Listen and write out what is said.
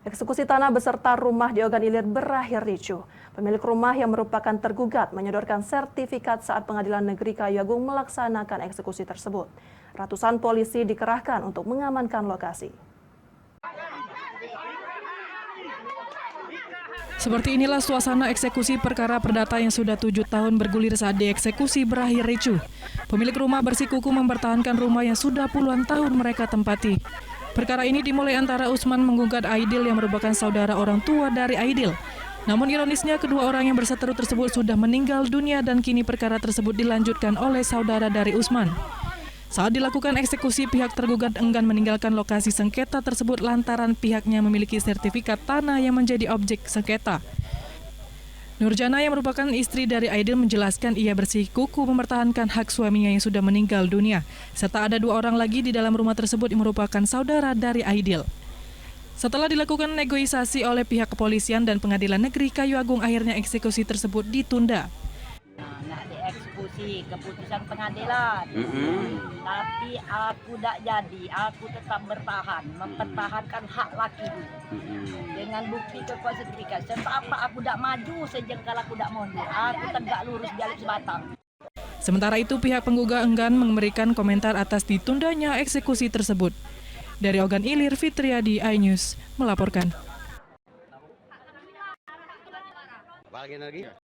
Eksekusi tanah beserta rumah di Ogan Ilir berakhir ricuh. Pemilik rumah yang merupakan tergugat menyodorkan sertifikat saat Pengadilan Negeri Kayu Agung melaksanakan eksekusi tersebut. Ratusan polisi dikerahkan untuk mengamankan lokasi. Seperti inilah suasana eksekusi perkara perdata yang sudah 7 tahun bergulir saat dieksekusi berakhir ricuh. Pemilik rumah bersikukuh mempertahankan rumah yang sudah puluhan tahun mereka tempati. Perkara ini dimulai antara Usman menggugat Aidil yang merupakan saudara orang tua dari Aidil. Namun ironisnya kedua orang yang berseteru tersebut sudah meninggal dunia dan kini perkara tersebut dilanjutkan oleh saudara dari Usman. Saat dilakukan eksekusi, pihak tergugat enggan meninggalkan lokasi sengketa tersebut lantaran pihaknya memiliki sertifikat tanah yang menjadi objek sengketa. Nurjana yang merupakan istri dari Aidil menjelaskan ia bersikukuh mempertahankan hak suaminya yang sudah meninggal dunia, serta ada 2 orang lagi di dalam rumah tersebut yang merupakan saudara dari Aidil. Setelah dilakukan negosiasi oleh pihak kepolisian dan Pengadilan Negeri Kayu Agung, akhirnya eksekusi tersebut ditunda. Nak dieksekusi keputusan pengadilan, tapi aku tak jadi, aku tetap bertahan, mempertahankan hak laki dulu. Dengan bukti kekuatan sertifikat, serta apa aku tak maju sejengkal aku tak mundur, aku tegak lurus jalur sebatang. Sementara itu pihak penggugat enggan memberikan komentar atas ditundanya eksekusi tersebut. Dari Ogan Ilir, Fitriadi, iNews melaporkan.